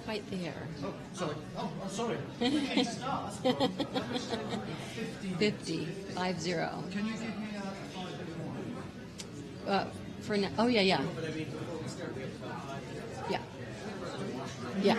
quite there. Oh, sorry. Oh, I'm sorry. 50, 50. Can you give me 5 more? For now, oh yeah. Yeah. Yeah.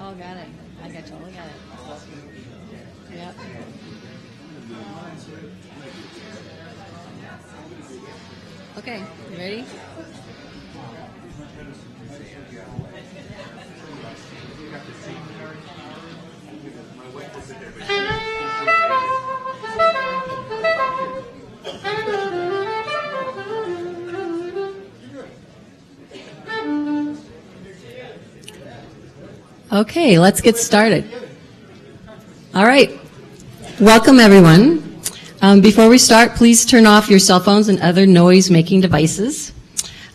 Oh, got it. I totally got it. Yep. Okay, you ready? Okay, let's get started. All right. Welcome, everyone. Before we start, please turn off your cell phones and other noise-making devices.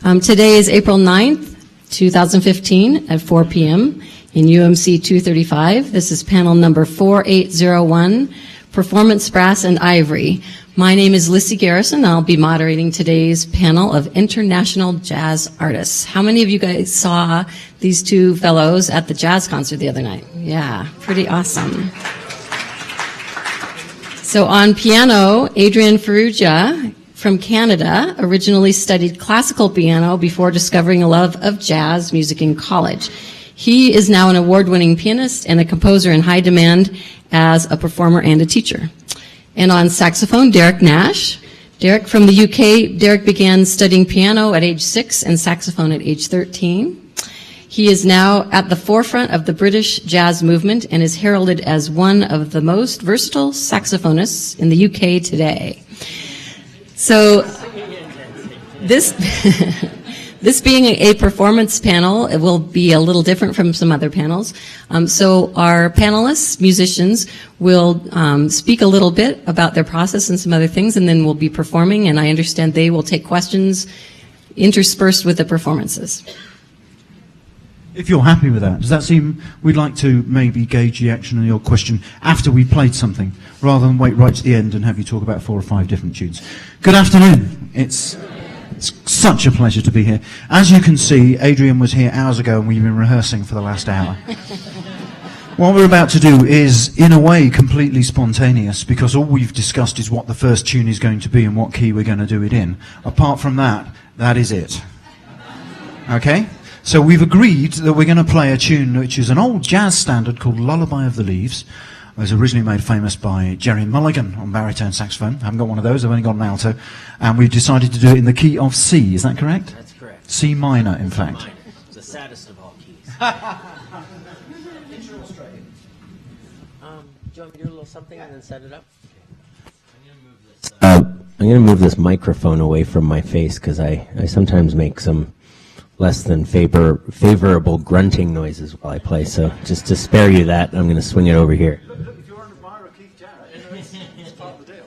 Today is April 9th, 2015 at 4 p.m. in UMC 235. This is panel number 4801, Performance Brass and Ivory. My name is Lissy Garrison. I'll be moderating today's panel of international jazz artists. How many of you guys saw these two fellows at the jazz concert the other night? Yeah, pretty awesome. So on piano, Adrian Ferrugia from Canada originally studied classical piano before discovering a love of jazz music in college. He is now an award-winning pianist and a composer in high demand as a performer and a teacher. And on saxophone, Derek Nash. Derek from the UK, Derek began studying piano at age 6 and saxophone at age 13. He is now at the forefront of the British jazz movement and is heralded as one of the most versatile saxophonists in the UK today. So this this being a performance panel, it will be a little different from some other panels. So our panelists, musicians, will speak a little bit about their process and some other things, and then we'll be performing, and I understand they will take questions interspersed with the performances. If you're happy with that, does that seem, we'd like to maybe gauge the action on your question after we've played something, rather than wait right to the end and have you talk about 4 or 5 different tunes. Good afternoon. It's such a pleasure to be here. As you can see, Adrian was here hours ago and we've been rehearsing for the last hour. What we're about to do is, in a way, completely spontaneous, because all we've discussed is what the first tune is going to be and what key we're going to do it in. Apart from that, that is it. Okay? So we've agreed that we're going to play a tune which is an old jazz standard called Lullaby of the Leaves. It was originally made famous by Jerry Mulligan on baritone saxophone. I haven't got one of those, I've only got an alto. And we've decided to do it in the key of C, is that correct? That's correct. C minor, in fact. It's the saddest of all keys. Do you want me to do a little something and then set it up? I'm going to move this microphone away from my face because I sometimes make some less than favorable grunting noises while I play. So just to spare you that, I'm going to swing it over here. Look, if you're on a bar of Keith Jarrett, it's part of the deal.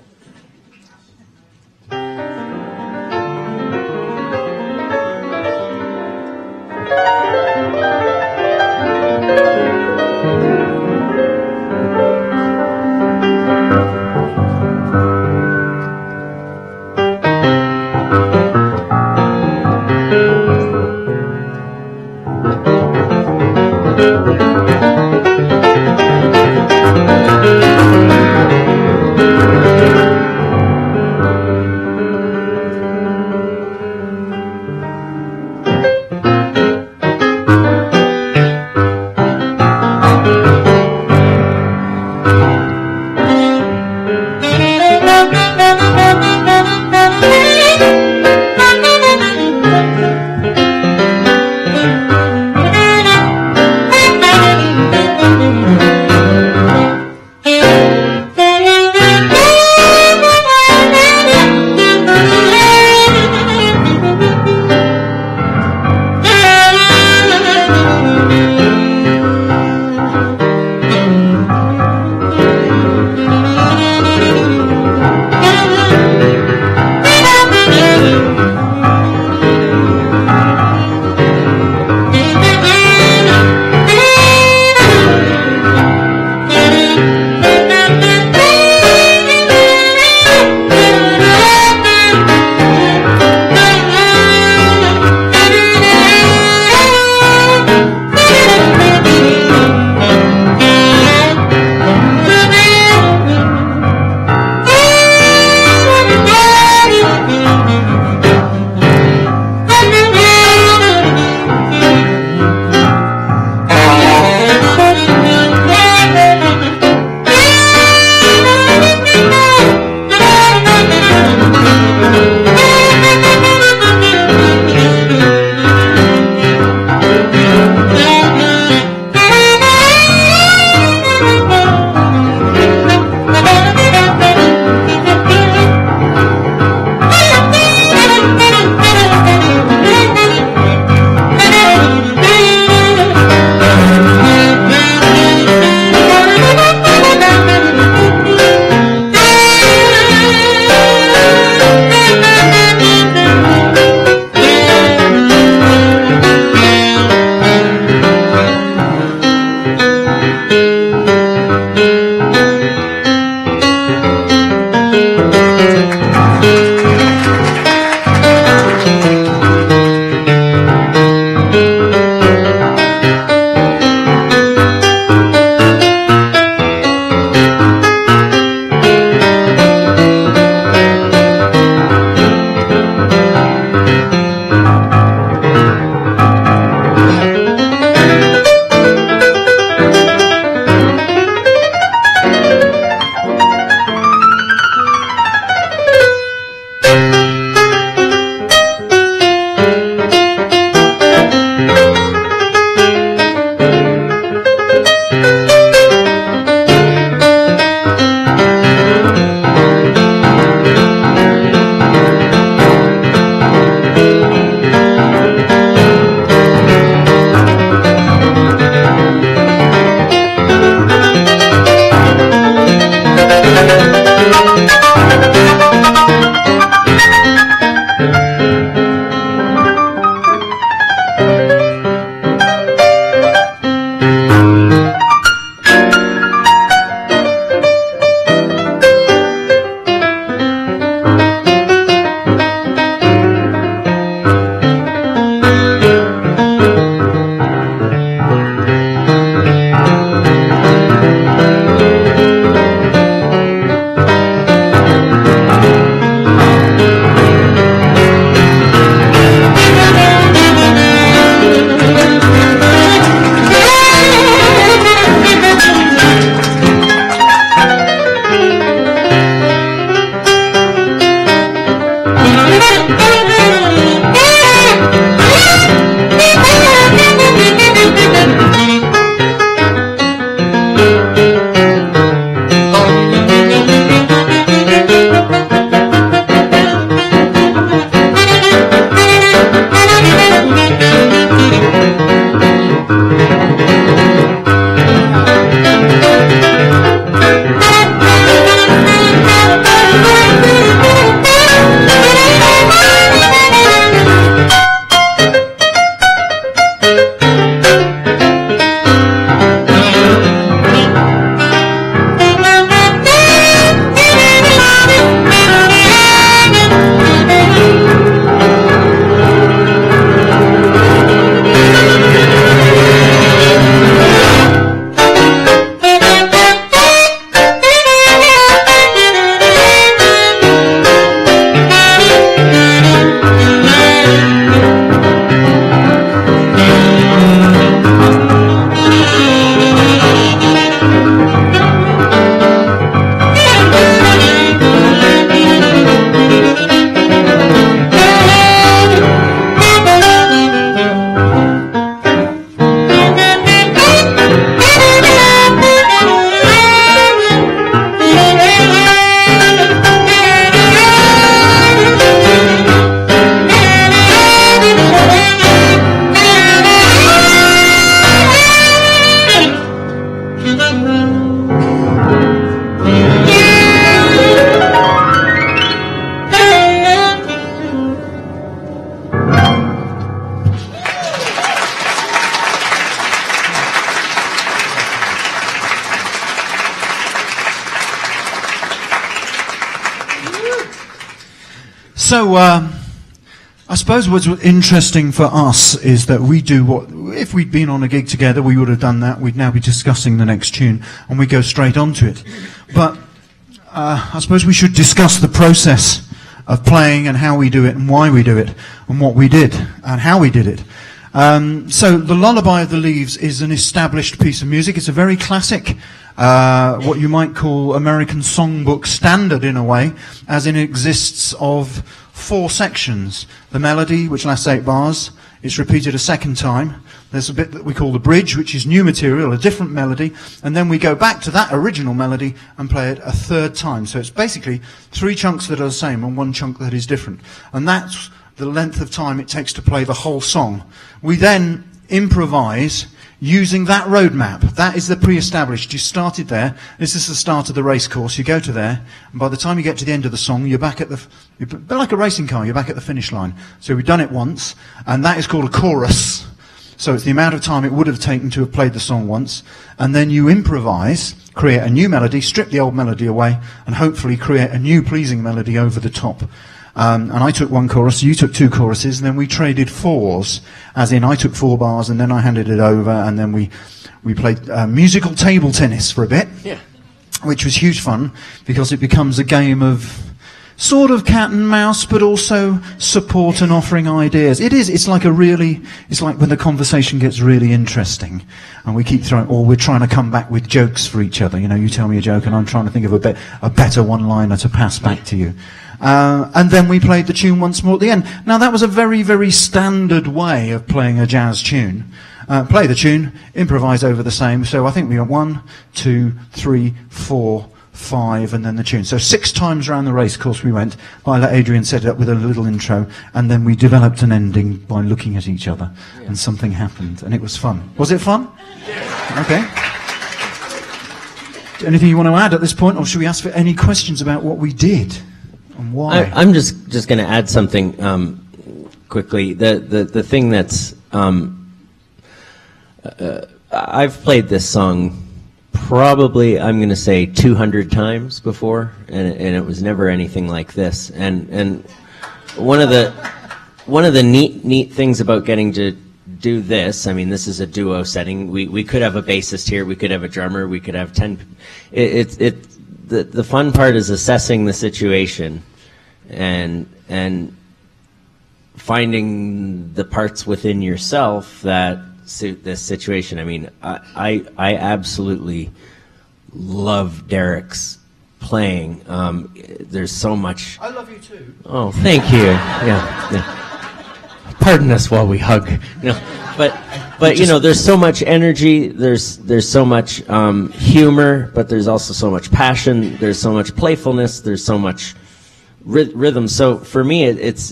So, I suppose what's interesting for us is that we do what, if we'd been on a gig together, we would have done that. We'd now be discussing the next tune, and we go straight onto it. But I suppose we should discuss the process of playing and how we do it and why we do it and what we did and how we did it. So the Lullaby of the Leaves is an established piece of music. It's a very classic, what you might call American songbook standard in a way, as in it exists of 4 sections. The melody, which lasts 8 bars, it's repeated a second time. There's a bit that we call the bridge, which is new material, a different melody, and then we go back to that original melody and play it a third time. So it's basically 3 chunks that are the same and 1 chunk that is different. And that's the length of time it takes to play the whole song. We then improvise using that roadmap. That is the pre-established. You started there. This is the start of the race course. You go to there, and by the time you get to the end of the song, you're back at you're like a racing car, you're back at the finish line. So we've done it once, and that is called a chorus. So it's the amount of time it would have taken to have played the song once, and then you improvise, create a new melody, strip the old melody away, and hopefully create a new pleasing melody over the top. And I took 1 chorus, you took 2 choruses, and then we traded 4s, as in I took 4 bars, and then I handed it over, and then we played musical table tennis for a bit, which was huge fun, because it becomes a game of sort of cat and mouse, but also support and offering ideas. It's like when the conversation gets really interesting, and we keep we're trying to come back with jokes for each other. You know, you tell me a joke, and I'm trying to think of a better one-liner to pass back to you. And then we played the tune once more at the end. Now, that was a very, very standard way of playing a jazz tune. Play the tune, improvise over the same. So I think we got 1, 2, 3, 4, 5, and then the tune. So 6 times around the race course we went. I let Adrian set it up with a little intro, and then we developed an ending by looking at each other, and something happened, and it was fun. Was it fun? Okay. Anything you want to add at this point, or should we ask for any questions about what we did? And why? I'm just going to add something quickly. The thing that's I've played this song probably, I'm going to say 200 times before, and it was never anything like this. And one of the neat things about getting to do this, I mean, this is a duo setting. We could have a bassist here, we could have a drummer, we could have 10. The fun part is assessing the situation and finding the parts within yourself that suit this situation. I mean, I absolutely love Derek's playing. There's so much. I love you too. Oh, thank you. Yeah. Pardon us while we hug. No, but you know, there's so much energy. There's so much humor, but there's also so much passion. There's so much playfulness. There's so much rhythm. So for me, it's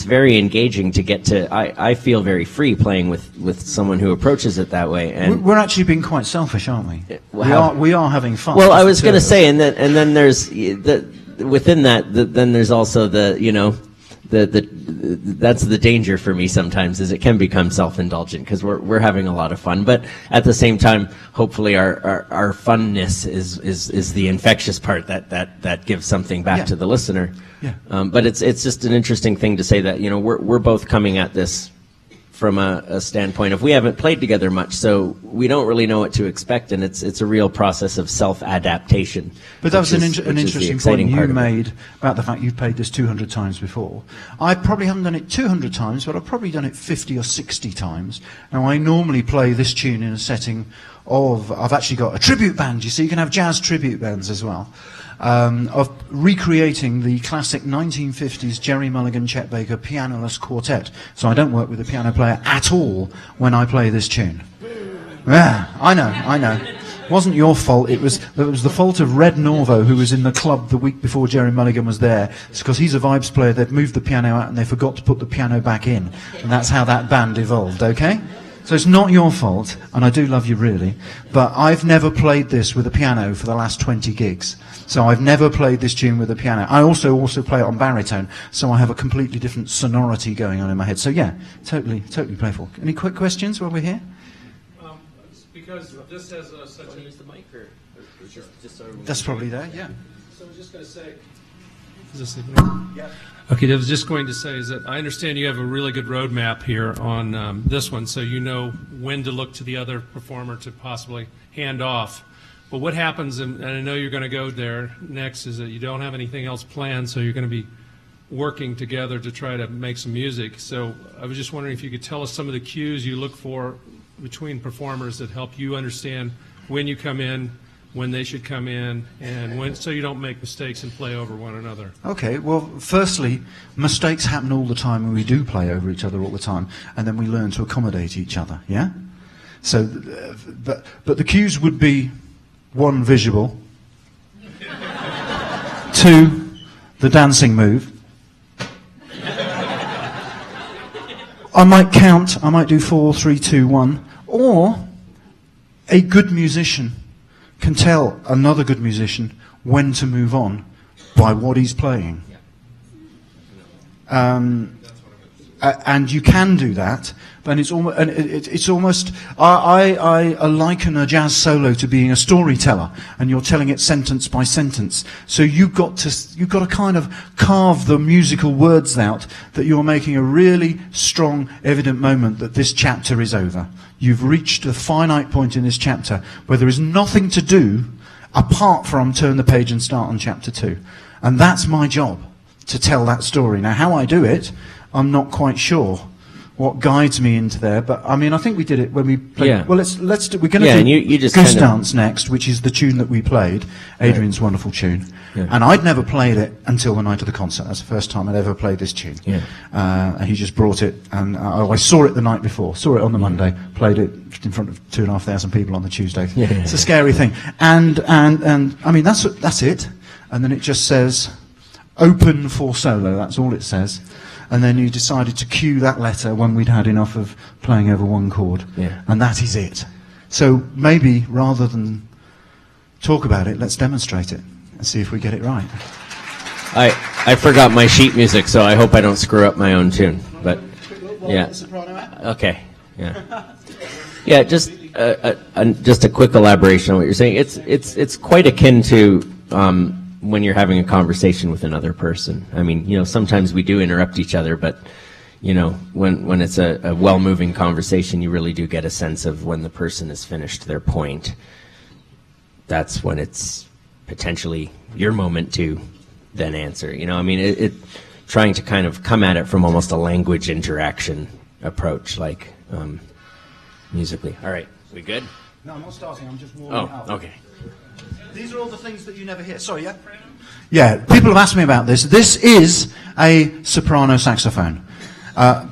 very engaging to get to. I feel very free playing with someone who approaches it that way. And we're actually being quite selfish, aren't we? We are having fun. Well, I was going to say, and then there's within that. Then there's also that's the danger for me sometimes, is it can become self-indulgent because we're having a lot of fun, but at the same time, hopefully our funness is the infectious part that gives something back to the listener. Yeah. But it's just an interesting thing to say that, you know, we're both coming at this from a standpoint of we haven't played together much, so we don't really know what to expect, and it's a real process of self-adaptation. But that was an interesting point you made about the fact you've played this 200 times before. I probably haven't done it 200 times, but I've probably done it 50 or 60 times. Now, I normally play this tune in a setting of, I've actually got a tribute band, you see, you can have jazz tribute bands as well. Of recreating the classic 1950s Jerry Mulligan, Chet Baker pianoless quartet. So I don't work with a piano player at all when I play this tune. Yeah, I know. It wasn't your fault. It was the fault of Red Norvo, who was in the club the week before Jerry Mulligan was there. It's because he's a vibes player. They'd moved the piano out and they forgot to put the piano back in. And that's how that band evolved, okay? So it's not your fault, and I do love you really, but I've never played this with a piano for the last 20 gigs. So I've never played this tune with a piano. I also play it on baritone, so I have a completely different sonority going on in my head. So yeah, totally playful. Any quick questions while we're here? Because this has such a... use the mic, or just so That's probably there, yeah. So I was just going to say, Is this Okay, I was just going to say is that I understand you have a really good roadmap here on this one, so you know when to look to the other performer to possibly hand off. But what happens, and I know you're going to go there next, is that you don't have anything else planned, so you're going to be working together to try to make some music. So I was just wondering if you could tell us some of the cues you look for between performers that help you understand when you come in, when they should come in, and when, so you don't make mistakes and play over one another. Okay, well, firstly, mistakes happen all the time, and we do play over each other all the time, and then we learn to accommodate each other, yeah? So, but the cues would be, 1, visual, 2, the dancing move. I might count, I might do 4, 3, 2, 1, or a good musician can tell another good musician when to move on by what he's playing. And you can do that, but it's almost I liken a jazz solo to being a storyteller, and you're telling it sentence by sentence. So you've got to kind of carve the musical words out that you're making a really strong, evident moment that this chapter is over. You've reached a finite point in this chapter where there is nothing to do apart from turn the page and start on chapter 2. And that's my job, to tell that story. Now, how I do it, I'm not quite sure what guides me into there, but I mean, I think we did it when we played. Yeah. Well, we're going to do you just Goose kind of Dance next, which is the tune that we played, Adrian's wonderful tune. Yeah. And I'd never played it until the night of the concert. That's the first time I'd ever played this tune. Yeah. And he just brought it, and I saw it the night before, saw it on the Monday, played it in front of 2,500 people on the Tuesday. Yeah. It's a scary thing. And I mean, that's it. And then it just says, open for solo, that's all it says. And then you decided to cue that letter when we'd had enough of playing over one chord. Yeah. And that is it. So maybe, rather than talk about it, let's demonstrate it and see if we get it right. I forgot my sheet music, so I hope I don't screw up my own tune. But yeah, okay, yeah, yeah. Just a quick elaboration on what you're saying. It's quite akin to when you're having a conversation with another person. I mean, you know, sometimes we do interrupt each other, but you know, when it's a well-moving conversation, you really do get a sense of when the person has finished their point. That's when it's potentially your moment to then answer. You know, I mean, it trying to kind of come at it from almost a language interaction approach, like musically. All right, we good? No, I'm not starting. I'm just warming up. Oh, okay. These are all the things that you never hear. Sorry, yeah? Yeah, people have asked me about this. This is a soprano saxophone.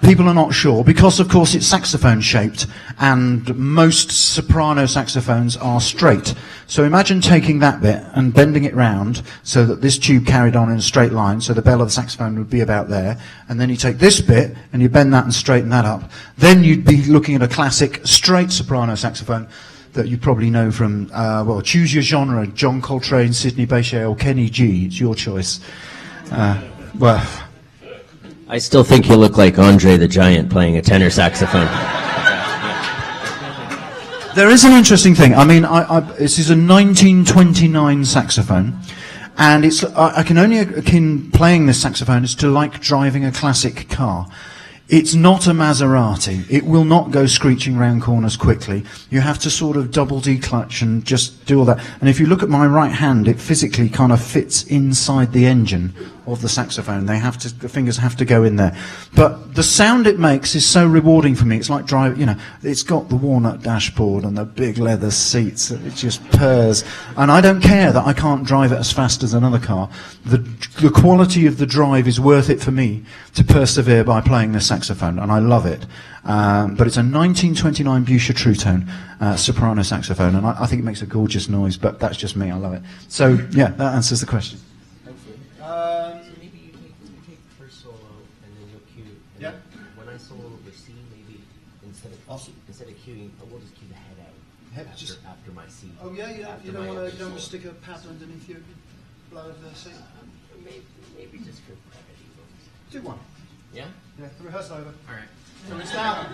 People are not sure because, of course, it's saxophone-shaped, and most soprano saxophones are straight. So imagine taking that bit and bending it round so that this tube carried on in a straight line, so the bell of the saxophone would be about there, and then you take this bit and you bend that and straighten that up. Then you'd be looking at a classic straight soprano saxophone that you probably know from, well, choose your genre, John Coltrane, Sidney Bechet, or Kenny G. It's your choice. Well, I still think you look like Andre the Giant playing a tenor saxophone. there is an interesting thing. I mean, this is a 1929 saxophone, and it's I can only akin playing this saxophone is to like driving a classic car. It's not a Maserati. It will not go screeching round corners quickly. You have to sort of double D-clutch and just do all that. And if you look at my right hand, it physically kind of fits inside the engine of the saxophone. The fingers have to go in there. But the sound it makes is so rewarding for me. It's like driving, you know, it's got the walnut dashboard and the big leather seats. It just purrs. And I don't care that I can't drive it as fast as another car. The quality of the drive is worth it for me to persevere by playing this saxophone, and I love it. But it's a 1929 Buescher True Tone soprano saxophone, and I think it makes a gorgeous noise, but that's just me, I love it. So, yeah, that answers the question. Maybe you take the first solo, and then you'll cue. Yeah. When I solo over C, maybe instead of cueing, we'll just cue the head out after my C. Oh yeah, you don't want to stick a pad underneath your blow of the seat. Maybe just for brevity. Do one. Yeah. Yeah, the rehearsal over. All right. So we start.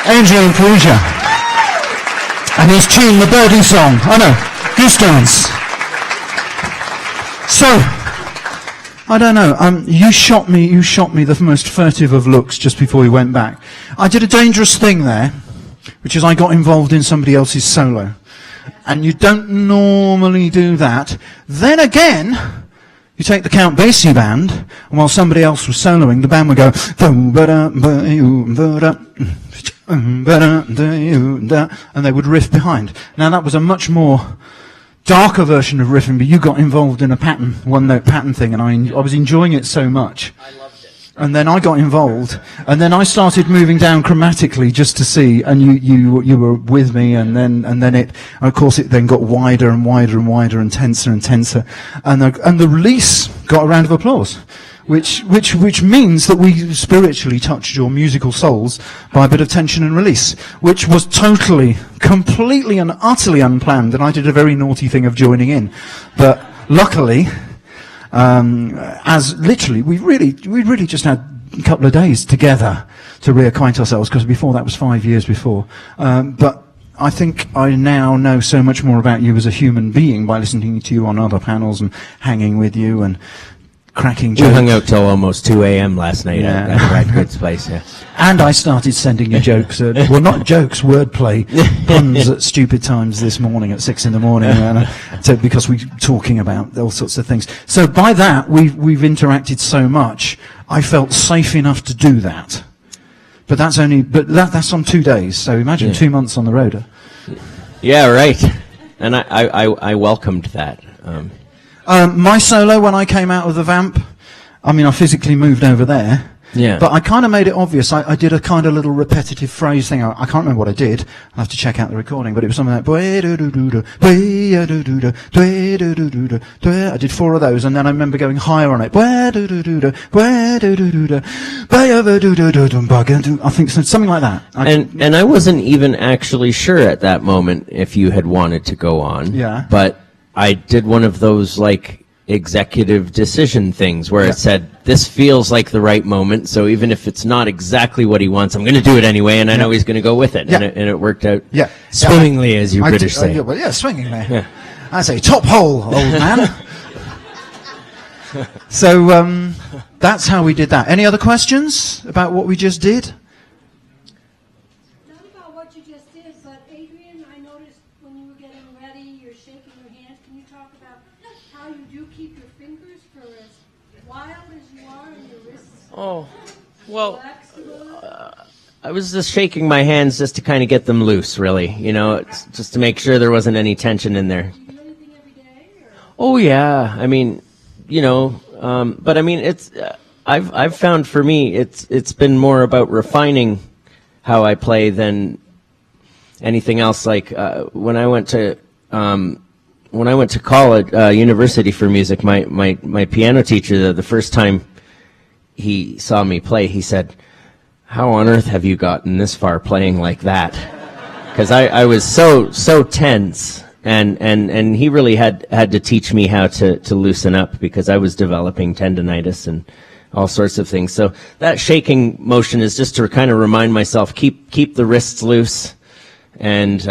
Angel and Perugia. And his tune, the birdie song. Oh no, Goose Dance. So, I don't know, you shot me the most furtive of looks just before we went back. I did a dangerous thing there, which is I got involved in somebody else's solo. And you don't normally do that. Then again, you take the Count Basie band, and while somebody else was soloing, the band would go, and they would riff behind. Now that was a much more darker version of riffing, but you got involved in a pattern, one-note pattern thing, and I was enjoying it so much. I loved it. And then I got involved, and then I started moving down chromatically just to see, and you were with me, and then it, of course, it then got wider and wider and wider and tenser, and the release got a round of applause. Which means that we spiritually touched your musical souls by a bit of tension and release, which was totally, completely and utterly unplanned, and I did a very naughty thing of joining in. But luckily, as literally, we really just had a couple of days together to reacquaint ourselves, because before that was 5 years before. But I think I now know so much more about you as a human being by listening to you on other panels and hanging with you and cracking jokes. We hung out till almost 2 a.m. last night at Brad Good's place, yeah. And I started sending you jokes, well, not jokes, wordplay, puns at stupid times this morning at 6 in the morning, because we were talking about all sorts of things. So by that, we've interacted so much, I felt safe enough to do that. But that's on 2 days, so imagine 2 months on the road. Yeah, right. And I welcomed that. My solo, when I came out of the vamp, I mean, I physically moved over there. Yeah. But I kind of made it obvious. I did a kind of little repetitive phrase thing. I can't remember what I did. I'll have to check out the recording, but it was something like, I did 4 of those, and then I remember going higher on it. I think something like that. And I wasn't even actually sure at that moment if you had wanted to go on. Yeah. But I did one of those, like, executive decision things where it said, this feels like the right moment, so even if it's not exactly what he wants, I'm going to do it anyway, and I know he's going to go with it. And it worked out swimmingly, as you British say. Swingingly. Yeah. I say, top hole, old man. So, that's how we did that. Any other questions about what we just did? Not about what you just did, but Adrian, I noticed when you were getting ready, you're shaking your hands. Can you talk about how you do keep your fingers for as wild as you are and your wrists? Oh, well, I was just shaking my hands just to kind of get them loose, really. You know, just to make sure there wasn't any tension in there. Do you do anything every day? Oh, yeah. I mean, you know, but I mean, it's, I've found for me, it's been more about refining how I play than anything else. Like, when I went to college, university for music, my piano teacher, the first time he saw me play, he said, "How on earth have you gotten this far playing like that?" Because I was so tense, and he really had to teach me how to loosen up, because I was developing tendonitis and all sorts of things. So that shaking motion is just to kind of remind myself, keep the wrists loose, and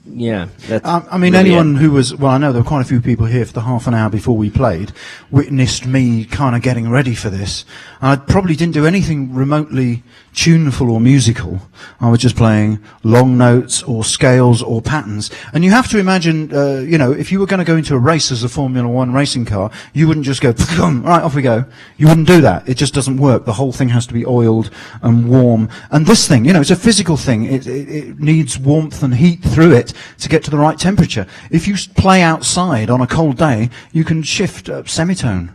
yeah. That's I mean, really anyone who was, well, I know there were quite a few people here for the half an hour before we played, witnessed me kind of getting ready for this. I probably didn't do anything remotely tuneful or musical. I was just playing long notes or scales or patterns. And you have to imagine, you know, if you were going to go into a race as a Formula One racing car, you wouldn't just go, right, off we go. You wouldn't do that. It just doesn't work. The whole thing has to be oiled and warm. And this thing, you know, it's a physical thing. It needs warmth and heat through it to get to the right temperature. If you play outside on a cold day, you can shift semitone.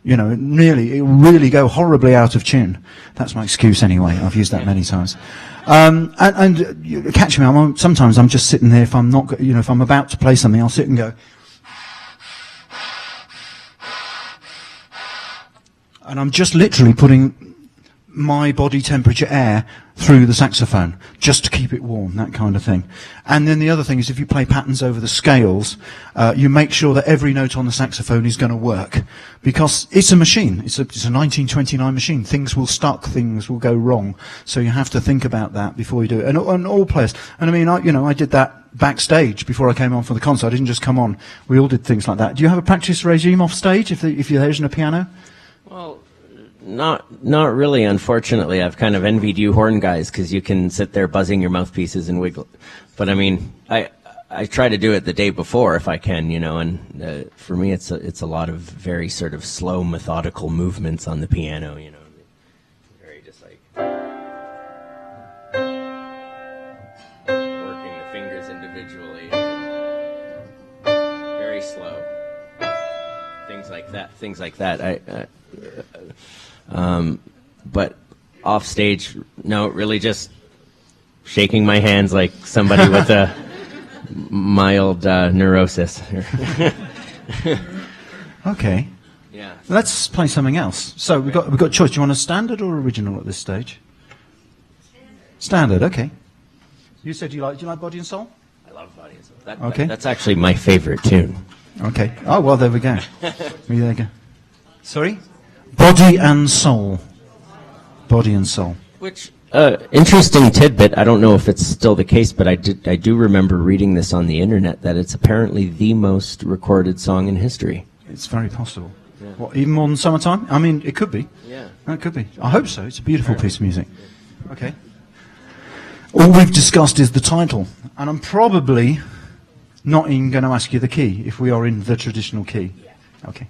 You know, it really go horribly out of tune. That's my excuse anyway. I've used that many times. And catch me, sometimes I'm just sitting there, if I'm not, you know, if I'm about to play something, I'll sit and go. And I'm just literally putting my body temperature air through the saxophone, just to keep it warm, that kind of thing. And then the other thing is if you play patterns over the scales, you make sure that every note on the saxophone is going to work. Because it's a machine. It's a 1929 machine. Things will stuck, things will go wrong. So you have to think about that before you do it. And all players. And I mean, I did that backstage before I came on for the concert. I didn't just come on. We all did things like that. Do you have a practice regime off stage if there isn't a piano? Well, not really, unfortunately. I've kind of envied you horn guys because you can sit there buzzing your mouthpieces and wiggle. But I mean, I try to do it the day before if I can, and for me it's a lot of very sort of slow, methodical movements on the piano, very just like working the fingers individually, very slow, things like that. But off stage, no, really just shaking my hands like somebody with a mild neurosis. Okay. Yeah. Let's play something else. So we've got a choice. Do you want a standard or original at this stage? Standard. Okay. You said do you like Body and Soul? I love Body and Soul. Okay. That's actually my favorite tune. Okay. Oh well, there we go. There you go. Sorry. Body and Soul. Body and Soul. Which interesting tidbit. I don't know if it's still the case, but I do remember reading this on the internet that it's apparently the most recorded song in history. It's very possible. Yeah. What, even more than Summertime? I mean, it could be. Yeah. It could be. I hope so. It's a beautiful piece of music. Okay. All we've discussed is the title, and I'm probably not even going to ask you the key if we are in the traditional key. Okay.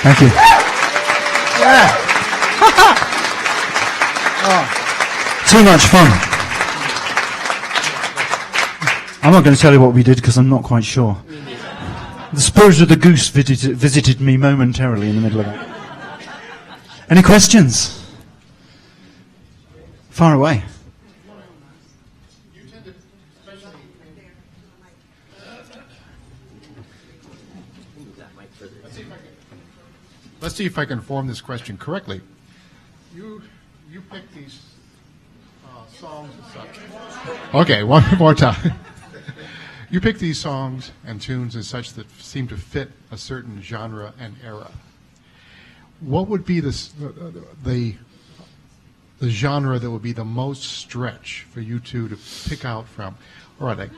Thank you. Yeah. Oh, too much fun. I'm not going to tell you what we did because I'm not quite sure. The spirit of the goose visited me momentarily in the middle of it. Any questions? Far away. Let's see if I can form this question correctly. You pick these songs and such. Okay, one more time. You pick these songs and tunes and such that seem to fit a certain genre and era. What would be the genre that would be the most stretch for you two to pick out from? All right,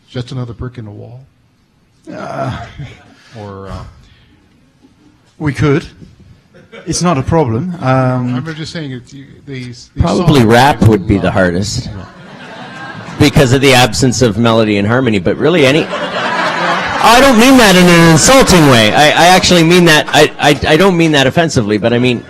just another brick in the wall? Or... We could. It's not a problem. I'm just saying, these Probably songs rap would be the hardest because of the absence of melody and harmony. But really, I don't mean that in an insulting way. I actually mean that. I don't mean that offensively. But I mean,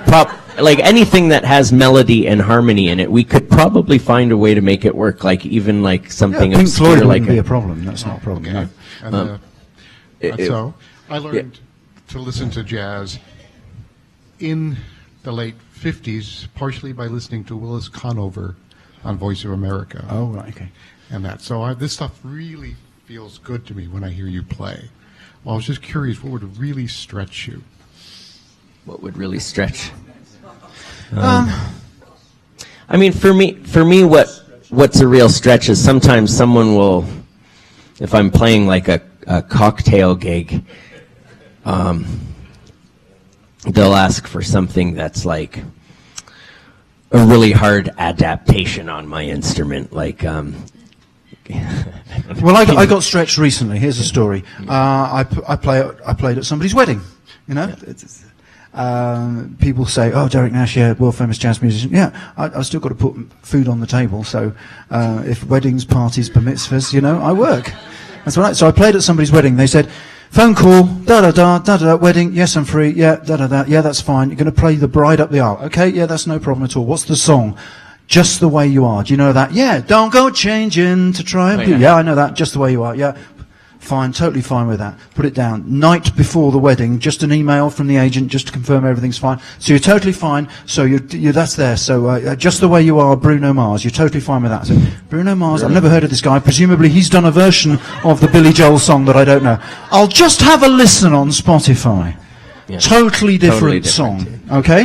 like anything that has melody and harmony in it, we could probably find a way to make it work. Like even like something Pink obscure, Floyd like wouldn't be a problem. That's not a problem. No. And so I learned to listen to jazz in the late 50s, partially by listening to Willis Conover on Voice of America. Oh, right, okay. And that. So this stuff really feels good to me when I hear you play. Well, I was just curious, what would really stretch you? What would really stretch? I mean, for me, what's a real stretch is sometimes someone will, if I'm playing like a cocktail gig, they'll ask for something that's like a really hard adaptation on my instrument, like. Well, I got stretched recently. Here's a story. I played at somebody's wedding. You know, people say, "Oh, Derek Nash, yeah, world famous jazz musician." Yeah, I've still got to put food on the table. So, if weddings, parties, bar mitzvahs, you know, I work. That's right. So I played at somebody's wedding. They said, phone call, da-da-da, wedding, yes, I'm free, yeah, da-da-da, yeah, that's fine. You're going to play the bride up the aisle. Okay, yeah, that's no problem at all. What's the song? Just the Way You Are. Do you know that? Yeah, don't go changing to try and be. Yeah, I know that. Just the Way You Are. Yeah, fine, totally fine with that. Put it down. Night before the wedding, just an email from the agent just to confirm everything's fine. So you're totally fine. So that's there. So Just the Way You Are, Bruno Mars. You're totally fine with that. So Bruno Mars, I've never heard of this guy. Presumably he's done a version of the Billy Joel song that I don't know. I'll just have a listen on Spotify. Yeah. Totally different song. Okay?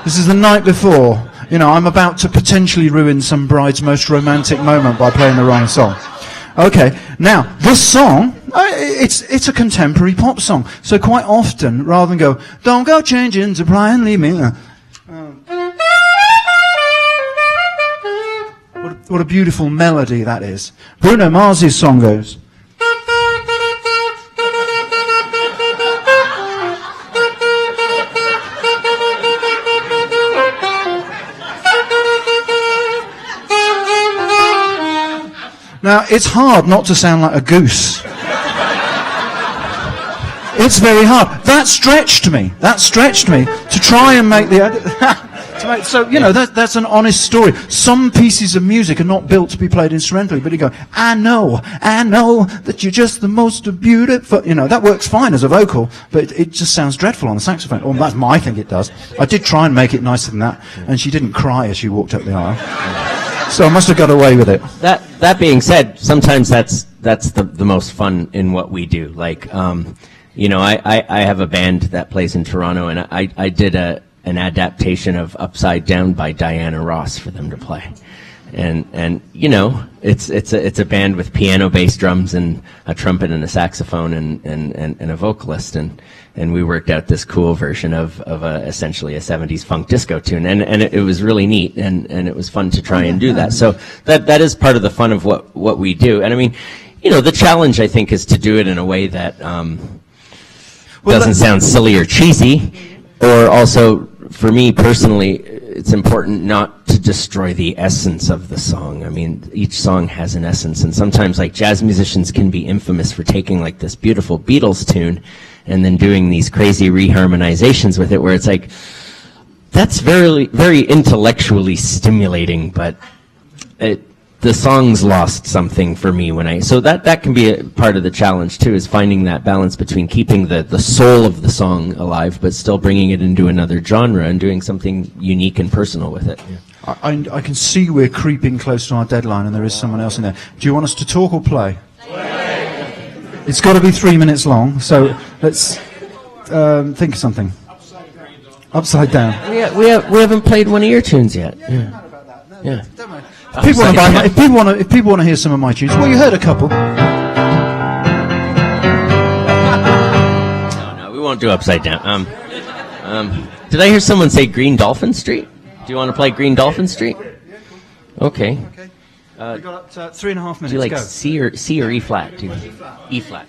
This is the night before. You know, I'm about to potentially ruin some bride's most romantic moment by playing the wrong song. Okay, now, this song, it's a contemporary pop song. So quite often, rather than go, don't go changing to try and leave me. What a beautiful melody that is. Bruno Mars's song goes. Now, it's hard not to sound like a goose. It's very hard. That stretched me to try and make the... so, you know, that's an honest story. Some pieces of music are not built to be played instrumentally, but you go, I know that you're just the most beautiful... You know, that works fine as a vocal, but it just sounds dreadful on the saxophone. Or that's I think it does. I did try and make it nicer than that, and she didn't cry as she walked up the aisle. So I must have got away with it. That being said, sometimes that's the most fun in what we do. Like, I have a band that plays in Toronto, and I did an adaptation of Upside Down by Diana Ross for them to play. And it's a band with piano, bass, drums, and a trumpet and a saxophone and a vocalist, and we worked out this cool version of essentially a 70s funk disco tune, and it was really neat, and it was fun to try and do that. So that is part of the fun of what we do. And I mean, the challenge, I think, is to do it in a way that doesn't sound silly or cheesy, or also, for me personally, it's important not to destroy the essence of the song. I mean, each song has an essence, and sometimes, like, jazz musicians can be infamous for taking, like, this beautiful Beatles tune and then doing these crazy reharmonizations with it, where it's like, that's very, very intellectually stimulating, but the song's lost something for me so that can be a part of the challenge too, is finding that balance between keeping the soul of the song alive, but still bringing it into another genre and doing something unique and personal with it. Yeah. I can see we're creeping close to our deadline, and there is someone else in there. Do you want us to talk or play? It's got to be 3 minutes long, so let's think of something. Upside Down. We haven't played one of your tunes yet. Yeah. Yeah. If people want to hear some of my tunes, well, you heard a couple. No, we won't do Upside Down. Did I hear someone say Green Dolphin Street? Do you want to play Green Dolphin Street? Okay. We got up to 3.5 minutes. Do you like go. C or E flat? E flat.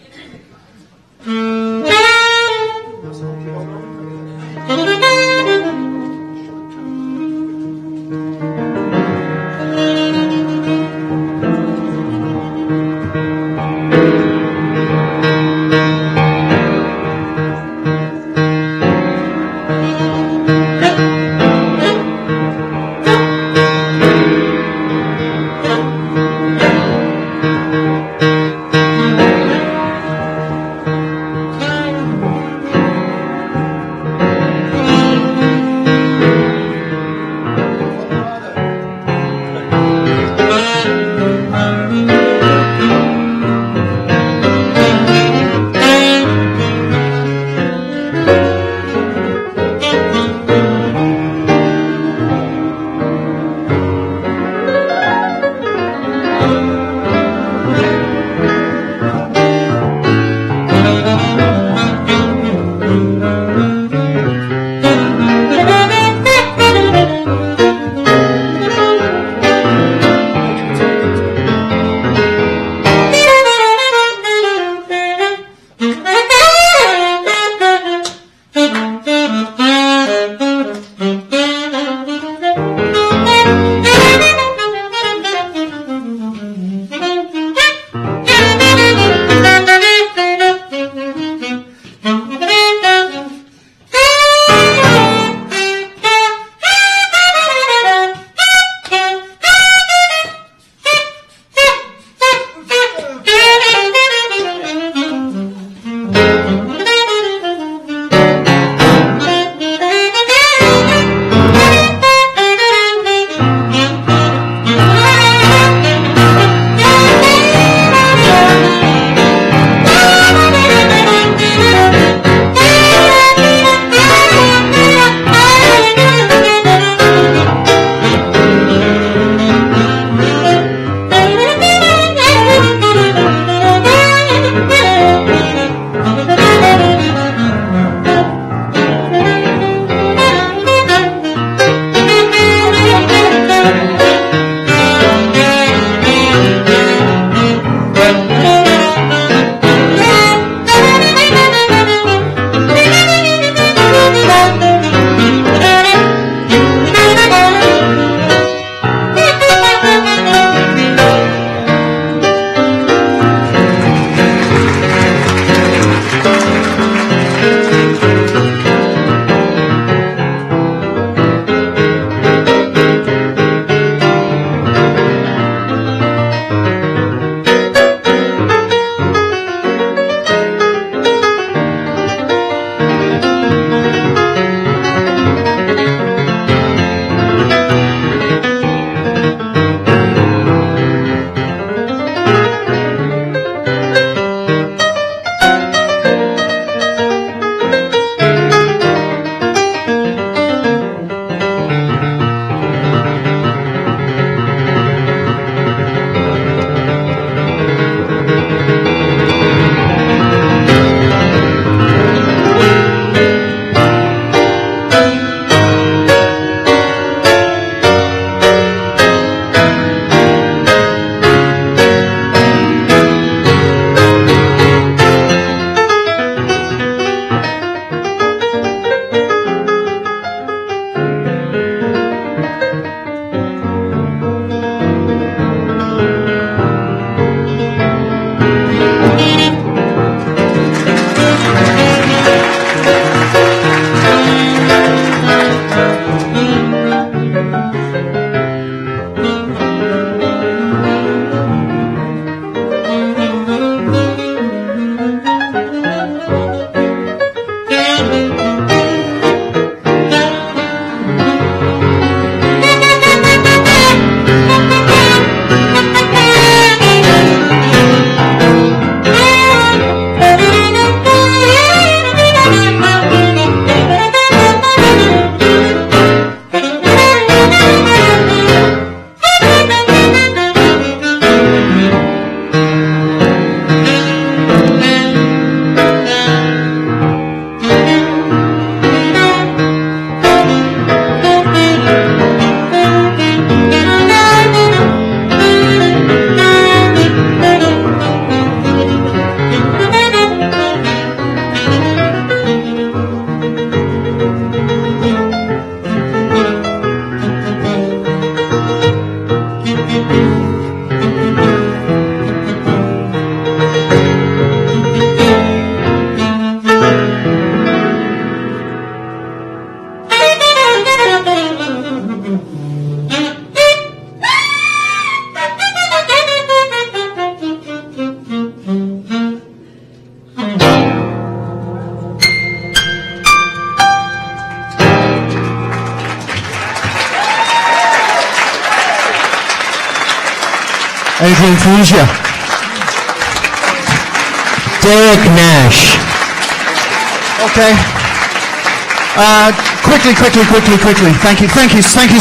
Adrian Fusia. Derek Nash. Okay. Quickly. Thank you.